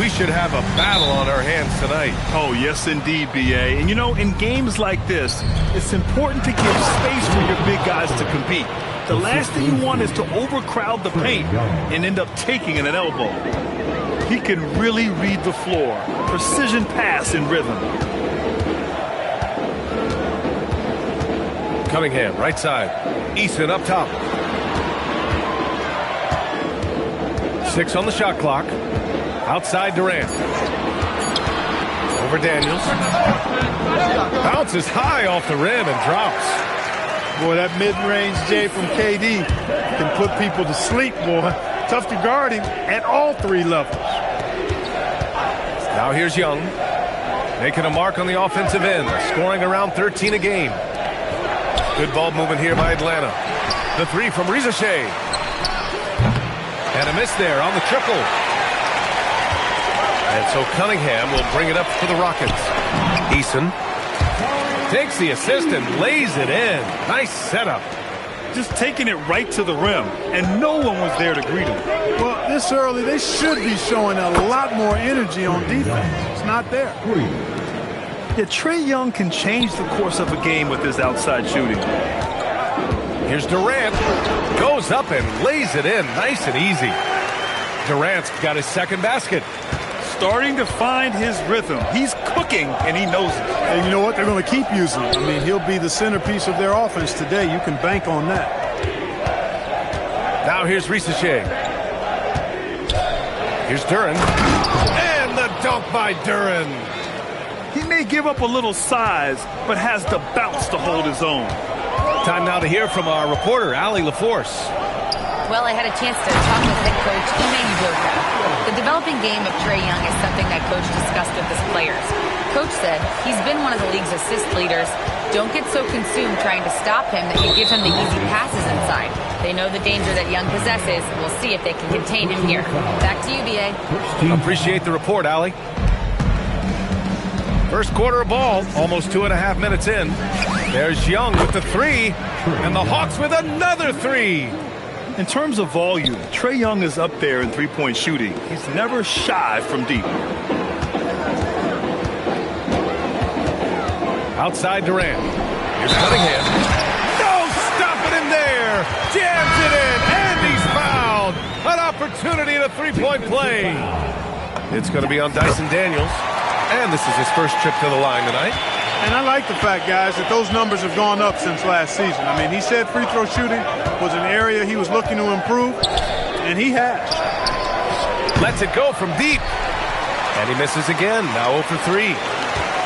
We should have a battle on our hands tonight. Oh, yes, indeed, B.A. And, you know, in games like this, it's important to give space for your big guys to compete. The last thing you want is to overcrowd the paint and end up taking an elbow. He can really read the floor. Precision pass in rhythm. Cunningham, right side. Eason up top. 6 on the shot clock. Outside Durant. Over Daniels. Bounces high off the rim and drops. Boy, that mid-range J from KD can put people to sleep, boy. Tough to guard him at all 3 levels. Now here's Young. Making a mark on the offensive end. Scoring around 13 a game. Good ball movement here by Atlanta. The 3 from Rizachet. And a miss there on the triple. And so Cunningham will bring it up for the Rockets. Eason takes the assist and lays it in. Nice setup. Just taking it right to the rim, and no one was there to greet him. Well, this early, they should be showing a lot more energy on defense. It's not there. Yeah, Trae Young can change the course of a game with his outside shooting. Here's Durant. Goes up and lays it in. Nice and easy. Durant's got his second basket. Starting to find his rhythm. He's cooking, and he knows it. And you know what? They're going to keep using him. I mean, he'll be the centerpiece of their offense today. You can bank on that. Now here's Rizachet. Here's Duren. And the dunk by Duren. He may give up a little size, but has the bounce to hold his own. Time now to hear from our reporter, Allie LaForce. Well, I had a chance to talk with head coach Ime Udoka. The developing game of Trae Young is something that coach discussed with his players. Coach said he's been one of the league's assist leaders. Don't get so consumed trying to stop him that you give him the easy passes inside. They know the danger that Young possesses. We'll see if they can contain him here. Back to you, B.A. Appreciate the report, Allie. First quarter of ball, almost 2.5 minutes in. There's Young with the 3, and the Hawks with another 3. In terms of volume, Trae Young is up there in three-point shooting. He's never shy from deep. Outside Durant. Here's Cunningham. No stopping him there. Jams it in, and he's fouled. An opportunity at a three-point play. It's going to be on Dyson Daniels, and this is his first trip to the line tonight. And I like the fact, guys, that those numbers have gone up since last season. I mean, he said free throw shooting was an area he was looking to improve, and he has. Lets it go from deep. And he misses again, now 0 for 3.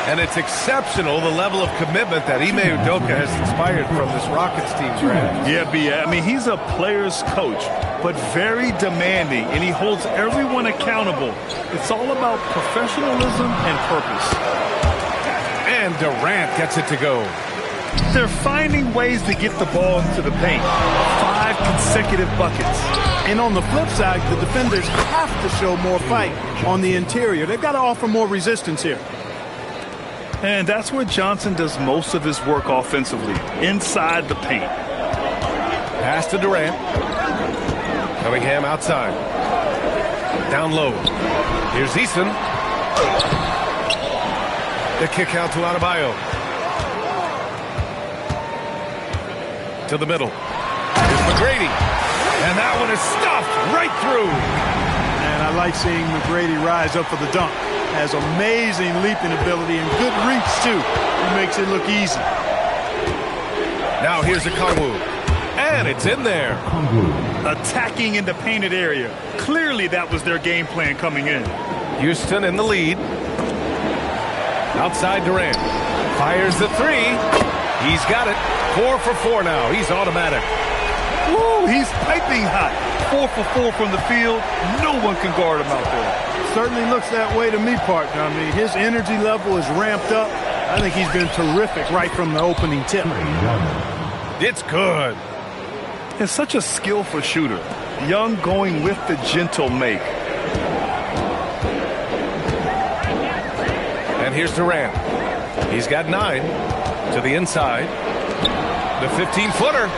And it's exceptional, the level of commitment that Ime Udoka has inspired from this Rockets team, Brad. Yeah, I mean, he's a player's coach, but very demanding, and he holds everyone accountable. It's all about professionalism and purpose. And Durant gets it to go. They're finding ways to get the ball into the paint. 5 consecutive buckets. And on the flip side, the defenders have to show more fight on the interior. They've got to offer more resistance here. And that's where Johnson does most of his work offensively, inside the paint. Pass to Durant. Cunningham outside. Down low. Here's Eason. The kick out to Adebayo. To the middle. Here's McGrady. And that one is stuffed right through. And I like seeing McGrady rise up for the dunk. Has amazing leaping ability and good reach, too. He makes it look easy. Now here's Okongwu. And it's in there. Attacking in the painted area. Clearly that was their game plan coming in. Houston in the lead. Outside Durant. Fires the 3. He's got it. 4 for 4 now. He's automatic. Woo, he's piping hot. 4 for 4 from the field. No one can guard him out there. Certainly looks that way to me, partner. I mean, his energy level is ramped up. I think he's been terrific right from the opening tip. It's good. It's such a skillful shooter. Young going with the gentle make. And here's Durant. He's got 9 to the inside. The 15-footer.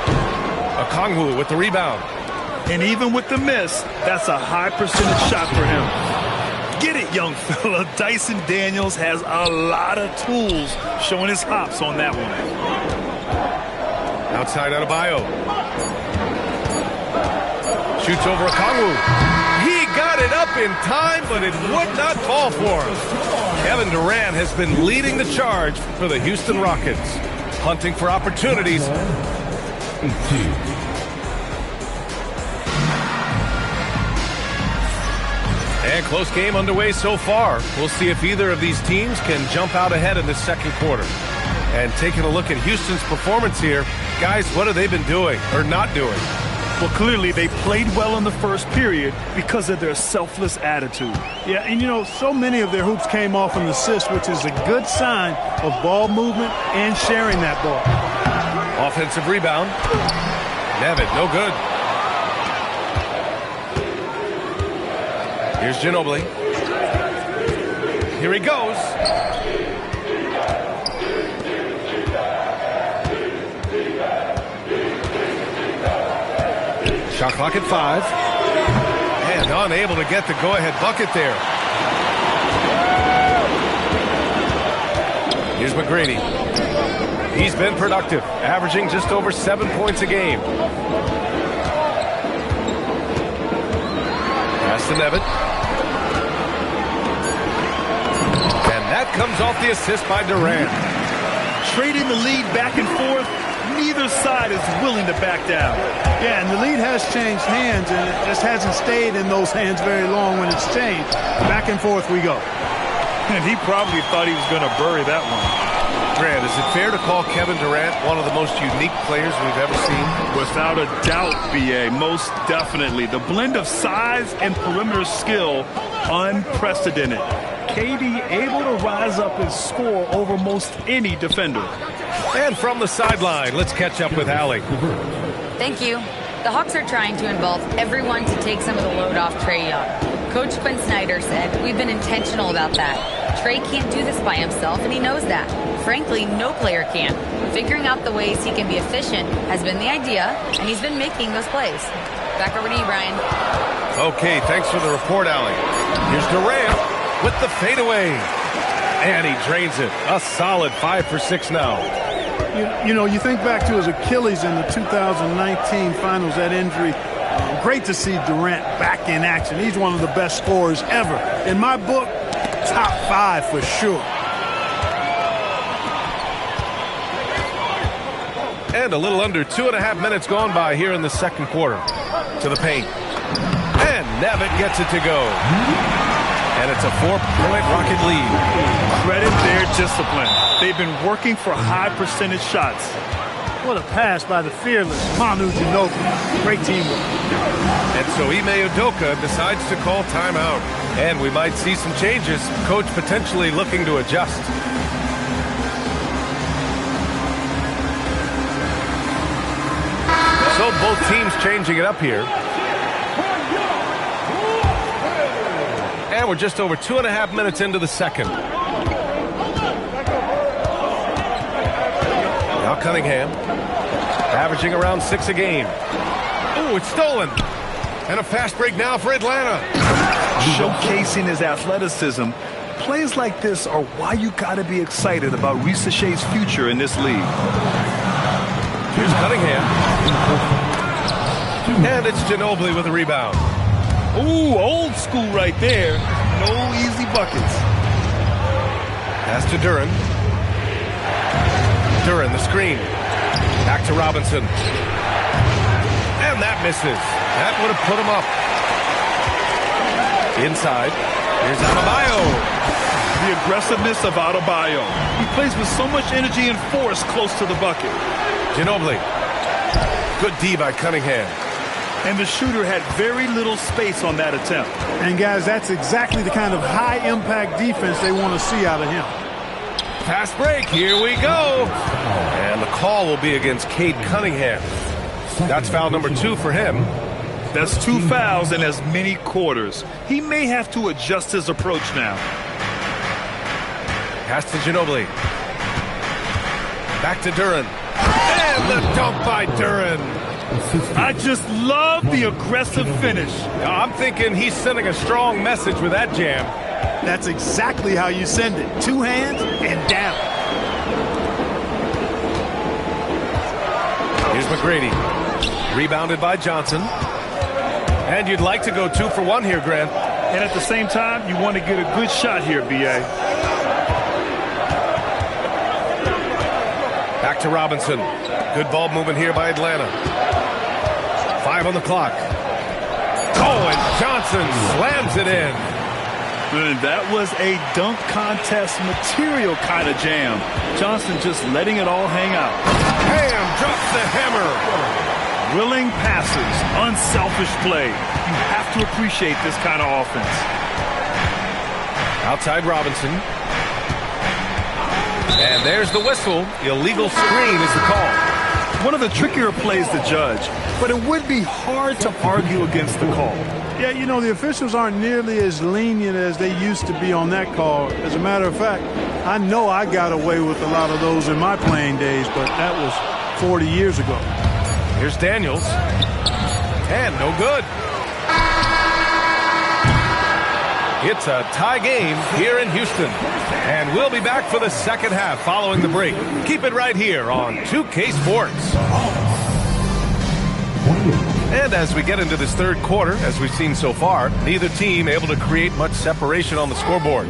Okongwu with the rebound. And even with the miss, that's a high percentage shot for him. Get it, young fella. Dyson Daniels has a lot of tools, showing his hops on that one. Outside Adebayo. Shoots over Okongwu. He got it up in time, but it would not fall for him. Kevin Durant has been leading the charge for the Houston Rockets, hunting for opportunities. And close game underway so far. We'll see if either of these teams can jump out ahead in the second quarter. And taking a look at Houston's performance here, guys, what have they been doing or not doing? Well, clearly they played well in the first period because of their selfless attitude. Yeah, and so many of their hoops came off an assist, which is a good sign of ball movement and sharing that ball. Offensive rebound. Nevitt, no good. Here's Ginobili. Here he goes. Shot clock at 5. And unable to get the go-ahead bucket there. Here's McGrady. He's been productive, averaging just over 7 points a game. Pass to Nevitt. And that comes off the assist by Durant. Trading the lead back and forth, neither side is willing to back down. Yeah, and the lead has changed hands, and it just hasn't stayed in those hands very long when it's changed. Back and forth we go. And he probably thought he was going to bury that one. Grant, is it fair to call Kevin Durant one of the most unique players we've ever seen? Without a doubt, B.A., most definitely. The blend of size and perimeter skill, unprecedented. KD able to rise up and score over most any defender. And from the sideline, let's catch up with Allie. Thank you. The Hawks are trying to involve everyone to take some of the load off Trae Young. Coach Quinn Snyder said, "We've been intentional about that. Trae can't do this by himself, and he knows that. Frankly, no player can. Figuring out the ways he can be efficient has been the idea, and he's been making those plays." Back over to you, Brian. Okay, thanks for the report, Allie. Here's Durant with the fadeaway. And he drains it. A solid 5 for 6 now. You think back to his Achilles in the 2019 finals, that injury. Great to see Durant back in action. He's one of the best scorers ever. In my book, top 5 for sure. And a little under 2.5 minutes gone by here in the second quarter. To the paint. And Nevitt gets it to go. And it's a 4-point Rocket lead. Credit their discipline. They've been working for high percentage shots. What a pass by the fearless Manu Ginobili. Great teamwork. And so Ime Udoka decides to call timeout. And we might see some changes. Coach potentially looking to adjust. So both teams changing it up here. And we're just over 2.5 minutes into the second. Now Cunningham, averaging around 6 a game. Ooh, it's stolen. And a fast break now for Atlanta. Showcasing his athleticism, plays like this are why you got to be excited about Risa Shea's future in this league. Here's Cunningham. And it's Ginobili with a rebound. Ooh, old school right there. No easy buckets. Pass to Duren. Duren, the screen. Back to Robinson. And that misses. That would have put him up. Inside. Here's Adebayo. The aggressiveness of Adebayo. He plays with so much energy and force close to the bucket. Ginobili. Good D by Cunningham. And the shooter had very little space on that attempt. And, guys, that's exactly the kind of high-impact defense they want to see out of him. Fast break. Here we go. And the call will be against Cade Cunningham. That's foul number 2 for him. That's 2 fouls in as many quarters. He may have to adjust his approach now. Pass to Ginobili. Back to Duren. And the dunk by Duren. I just love the aggressive finish. I'm thinking he's sending a strong message with that jam. That's exactly how you send it. Two hands and down. Here's McGrady. Rebounded by Johnson. And you'd like to go 2 for 1 here, Grant. And at the same time, you want to get a good shot here, B.A. Back to Robinson. Good ball movement here by Atlanta. 5 on the clock. Oh, and Johnson slams it in. And that was a dunk contest material kind of jam. Johnson just letting it all hang out. Bam! Drops the hammer. Willing passes, unselfish play. You have to appreciate this kind of offense. Outside Robinson. And there's the whistle. Illegal screen is the call. One of the trickier plays to judge, but it would be hard to argue against the call. Yeah, you know, the officials aren't nearly as lenient as they used to be on that call. As a matter of fact, I know I got away with a lot of those in my playing days, but that was 40 years ago. Here's Daniels. And no good. It's a tie game here in Houston. And we'll be back for the second half following the break. Keep it right here on 2K Sports. And as we get into this third quarter, as we've seen so far, neither team able to create much separation on the scoreboard.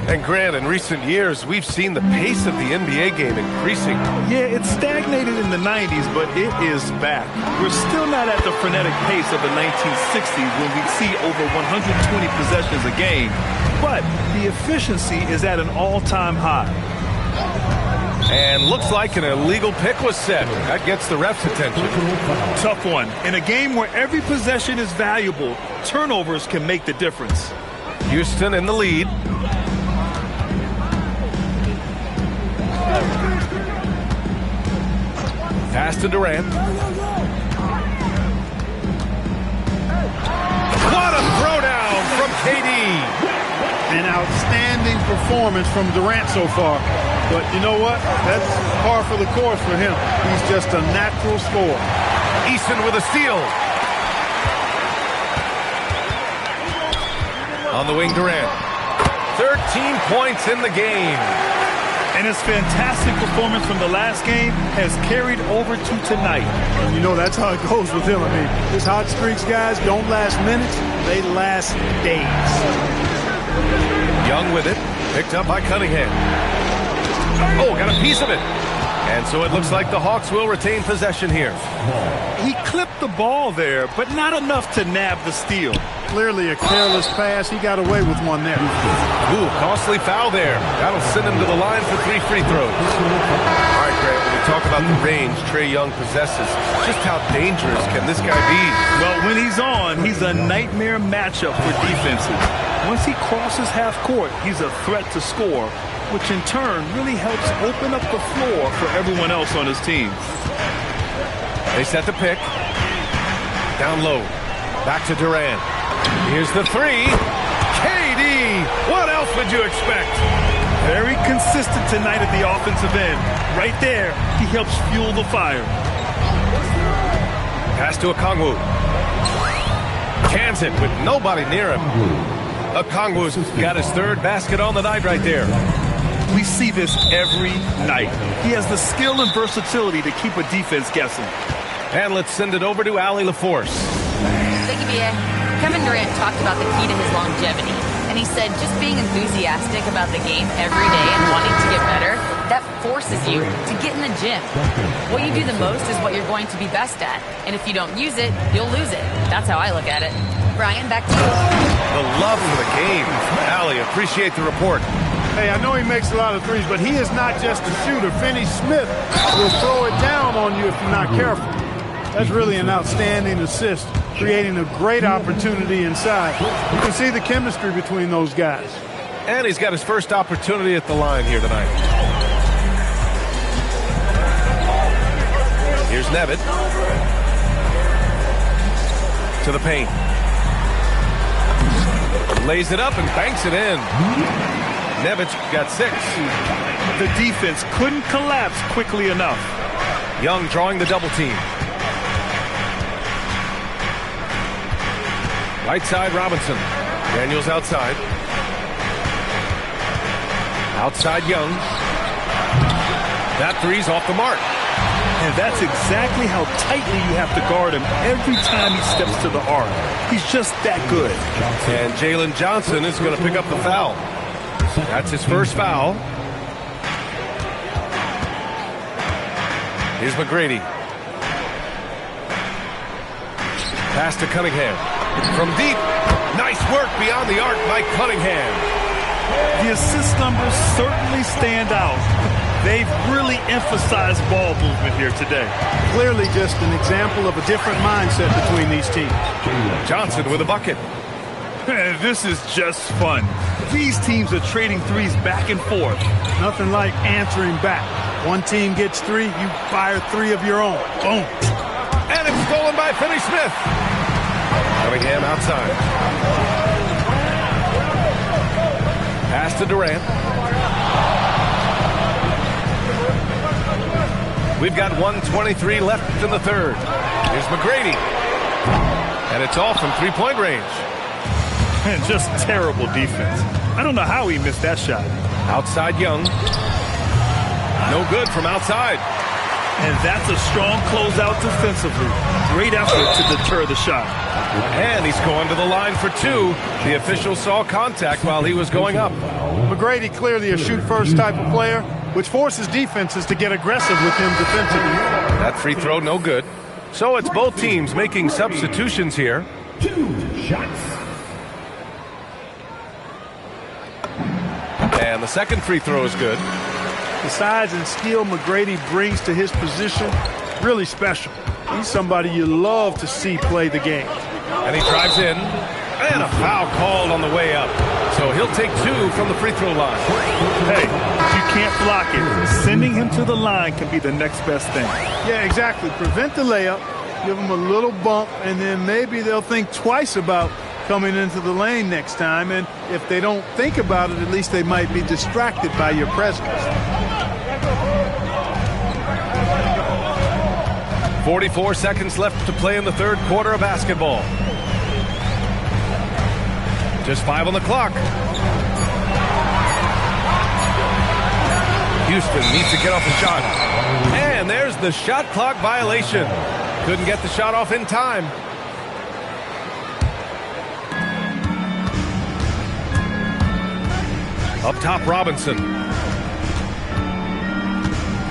And Grant, in recent years, we've seen the pace of the NBA game increasing. Yeah, it stagnated in the 90s, but it is back. We're still not at the frenetic pace of the 1960s when we see over 120 possessions a game, but the efficiency is at an all-time high. And looks like an illegal pick was set. That gets the ref's attention. Tough one. In a game where every possession is valuable, turnovers can make the difference. Houston in the lead. Pass to Durant. What a throwdown from KD. An outstanding performance from Durant so far. But you know what? That's par for the course for him. He's just a natural scorer. Easton with a steal. On the wing, Durant. 13 points in the game. And his fantastic performance from the last game has carried over to tonight. And you know, that's how it goes with him. I mean, his hot streaks, guys, don't last minutes. They last days. Young with it. Picked up by Cunningham. Oh, got a piece of it. And so it looks like the Hawks will retain possession here. He clipped the ball there, but not enough to nab the steal. Clearly a careless pass. He got away with one there. Ooh, costly foul there. That'll send him to the line for 3 free throws. All right, Grant, when we talk about the range Trae Young possesses, just how dangerous can this guy be? Well, when he's on, he's a nightmare matchup for defenses. Once he crosses half court, he's a threat to score, which in turn really helps open up the floor for everyone else on his team. They set the pick. Down low. Back to Durant. Here's the three. KD! What else would you expect? Very consistent tonight at the offensive end. Right there, he helps fuel the fire. Pass to Okongwu. Cans it with nobody near him. Okongwu's got his third basket on the night right there. We see this every night. He has the skill and versatility to keep a defense guessing. And let's send it over to Allie LaForce. Thank you, B.A. Kevin Durant talked about the key to his longevity. And he said just being enthusiastic about the game every day and wanting to get better, that forces you to get in the gym. What you do the most is what you're going to be best at. And if you don't use it, you'll lose it. That's how I look at it. Brian, back to you. The love for the game. Allie, appreciate the report. Hey, I know he makes a lot of threes, but he is not just a shooter. Finney Smith will throw it down on you if you're not careful. That's really an outstanding assist, creating a great opportunity inside. You can see the chemistry between those guys. And he's got his first opportunity at the line here tonight. Here's Nevitt. To the paint. Lays it up and banks it in. Nevitt got 6. The defense couldn't collapse quickly enough. Young drawing the double team. Right side, Robinson. Daniels outside. Outside Young. That three's off the mark. And that's exactly how tightly you have to guard him every time he steps to the arc. He's just that good. And Jalen Johnson is going to pick up the foul. That's his first foul. Here's McGrady. Pass to Cunningham. From deep. Nice work beyond the arc by Cunningham. The assist numbers certainly stand out. They've really emphasized ball movement here today. Clearly just an example of a different mindset between these teams. Johnson with a bucket. This is just fun. These teams are trading threes back and forth. Nothing like answering back. One team gets three, you fire three of your own. Boom. And it's stolen by Finney-Smith. Cunningham outside. Pass to Durant. We've got 1:23 left in the third. Here's McGrady. And it's off from three-point range. And just terrible defense. I don't know how he missed that shot. Outside Young. No good from outside. And that's a strong closeout defensively. Great effort to deter the shot. And he's going to the line for two. The official saw contact while he was going up. McGrady clearly a shoot-first type of player, which forces defenses to get aggressive with him defensively. That free throw no good. So it's both teams making substitutions here. 2 shots. And the second free throw is good. The size and skill McGrady brings to his position, really special. He's somebody you love to see play the game. And he drives in. And a foul called on the way up. So he'll take two from the free throw line. Hey, you can't block it. Sending him to the line can be the next best thing. Yeah, exactly. Prevent the layup, give him a little bump, and then maybe they'll think twice about coming into the lane next time. And if they don't think about it, at least they might be distracted by your presence. 44 seconds left to play in the third quarter of basketball. Just 5 on the clock. Houston needs to get off the shot. And there's the shot clock violation. Couldn't get the shot off in time. Up top, Robinson.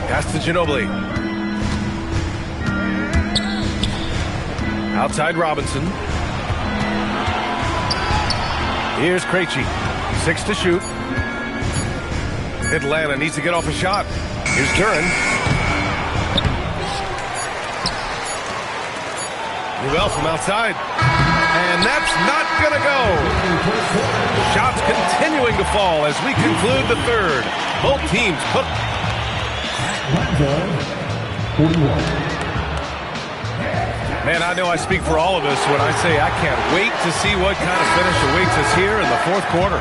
Pass to Ginobili. Outside Robinson. Here's Krejci. 6 to shoot. Atlanta needs to get off a shot. Here's Duren. Newell from outside. And that's not going to go. Shots continuing to fall as we conclude the third. Both teams put. 41. Man, I know I speak for all of us when I say I can't wait to see what kind of finish awaits us here in the fourth quarter.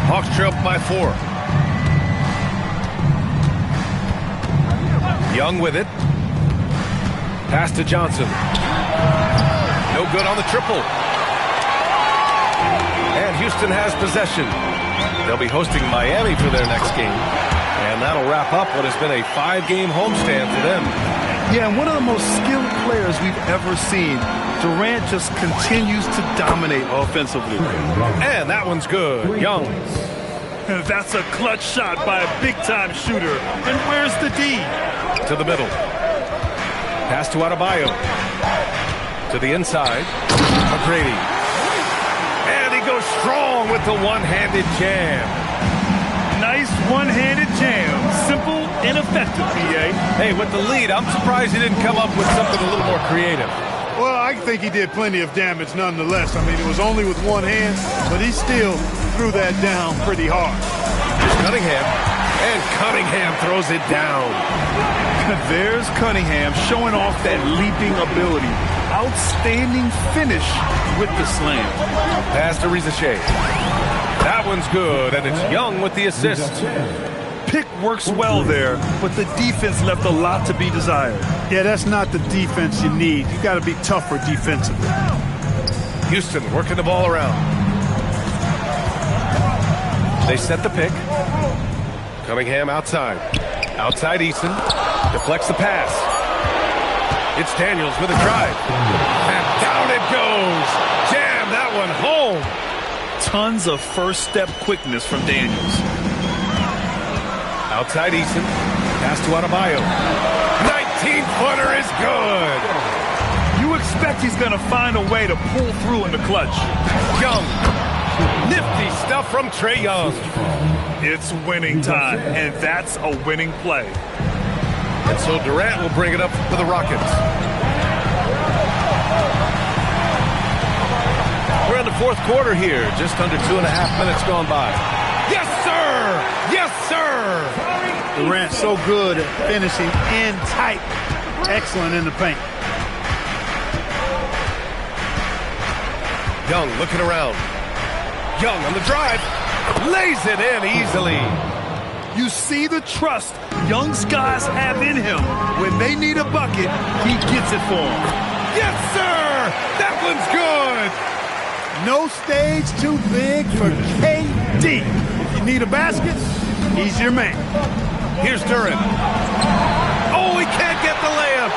Hawks trail by 4. Young with it. Pass to Johnson. No good on the triple. And Houston has possession. They'll be hosting Miami for their next game. And that'll wrap up what has been a 5-game homestand for them. Yeah, and one of the most skilled players we've ever seen. Durant just continues to dominate offensively. And that one's good. Young. That's a clutch shot by a big-time shooter. And where's the D? To the middle. Pass to Adebayo. To the inside. McGrady. And he goes strong with the one-handed jam. Nice one-handed jam. Simple and effective, PA. Hey, with the lead, I'm surprised he didn't come up with something a little more creative. Well, I think he did plenty of damage nonetheless. I mean, it was only with one hand, but he still threw that down pretty hard. Here's Cunningham. And Cunningham throws it down. There's Cunningham showing off that leaping ability. Outstanding finish with the slam. Pass to Rizachet. That one's good, and it's Young with the assist. Pick works well there, but the defense left a lot to be desired. Yeah, that's not the defense you need. You got to be tougher defensively. Houston working the ball around. They set the pick. Cunningham outside. Outside Eason. Deflects the pass. It's Daniels with a drive. And down it goes. Jam that one home. Tons of first step quickness from Daniels. Outside Eason. Pass to Adebayo. 19-footer is good. You expect he's going to find a way to pull through in the clutch. Young. Nifty stuff from Trae Young. It's winning time, and that's a winning play. And so Durant will bring it up for the Rockets. We're in the fourth quarter here. Just under 2.5 minutes gone by. Yes, sir! Yes, sir! Durant so good at finishing in tight. Excellent in the paint. Young looking around. Young on the drive. Lays it in easily. You see the trust Young's guys have in him. When they need a bucket, he gets it for them. Yes, sir! That one's good! No stage too big for KD. If you need a basket, he's your man. Here's Durant. Oh, he can't get the layup.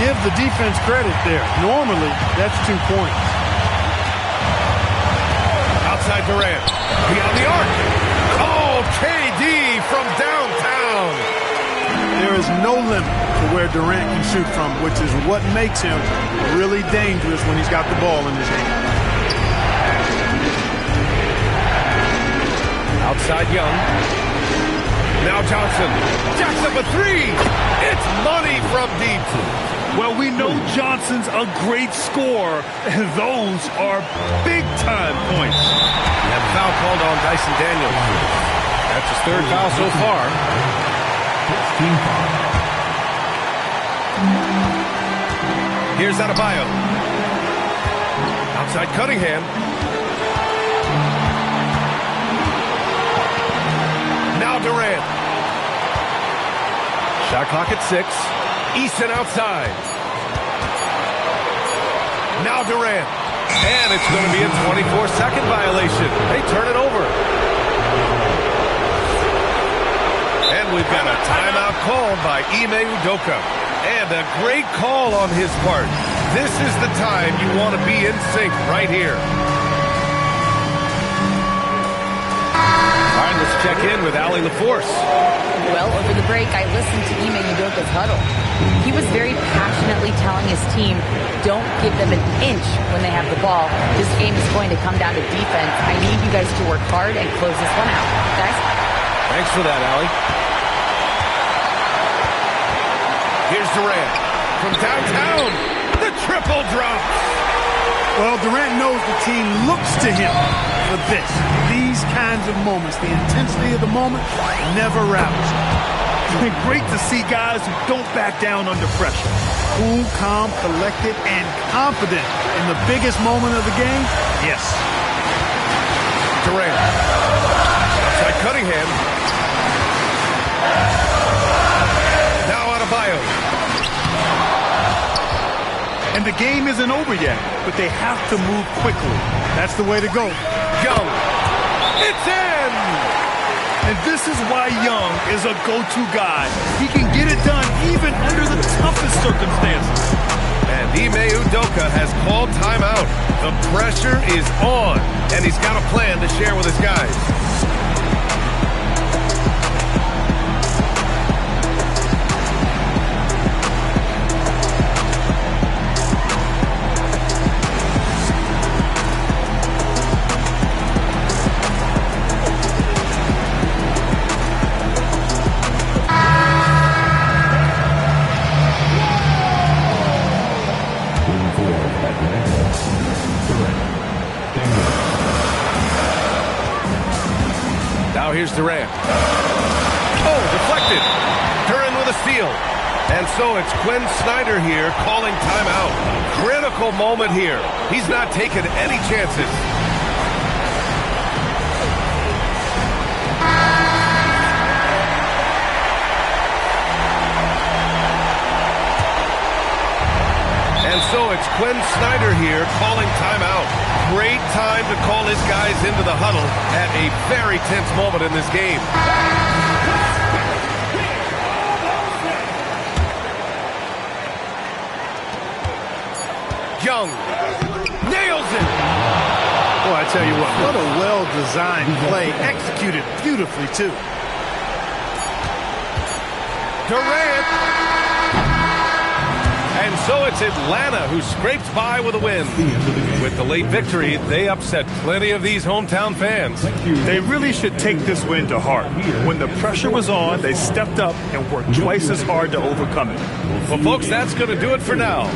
Give the defense credit there. Normally, that's 2 points. Outside Durant. Beyond the arc. Oh, KD from downtown. There is no limit to where Durant can shoot from, which is what makes him really dangerous when he's got the ball in his hand. Outside Young. Now Johnson. Jacks up a three. It's money from deep. Well, we know Johnson's a great scorer, and those are big-time points. And foul called on Dyson Daniels. That's his 3rd foul so far. Here's Adebayo. Outside Cunningham. Now Durant. Shot clock at 6. Eason outside. Now Durant. And it's going to be a 24-second violation. They turn it over. And we've got a timeout called by Ime Udoka. And a great call on his part. This is the time you want to be in sync right here. All right, let's check in with Allie LaForce. Well, over the break, I listened to Ime Udoka's huddle. He was very passionately telling his team, don't give them an inch when they have the ball. This game is going to come down to defense. I need you guys to work hard and close this one out. Guys? Thanks for that, Allie. Here's Durant. From downtown, the triple drops. Well, Durant knows the team looks to him for this. These kinds of moments, the intensity of the moment, never rallies. Great to see guys who don't back down under pressure. Cool, calm, collected, and confident in the biggest moment of the game. Yes. Durant. Outside Cunningham. Now Adebayo. And the game isn't over yet, but they have to move quickly. That's the way to go. Young. It's in! And this is why Young is a go-to guy. He can get it done even under the toughest circumstances. And Ime Udoka has called timeout. The pressure is on, and he's got a plan to share with his guys. Here's Durant. Oh, deflected. Duran with a steal. And so it's Quinn Snyder here calling timeout. Critical moment here. He's not taking any chances. And so it's Quinn Snyder here calling timeout. great time to call his guys into the huddle at a very tense moment in this game. Young nails it. Well, I tell you what a well-designed play, executed beautifully, too. Durant. And so it's Atlanta who scrapes by with a win. With the late victory, they upset plenty of these hometown fans. They really should take this win to heart. When the pressure was on, they stepped up and worked twice as hard to overcome it. Well, folks, that's going to do it for now.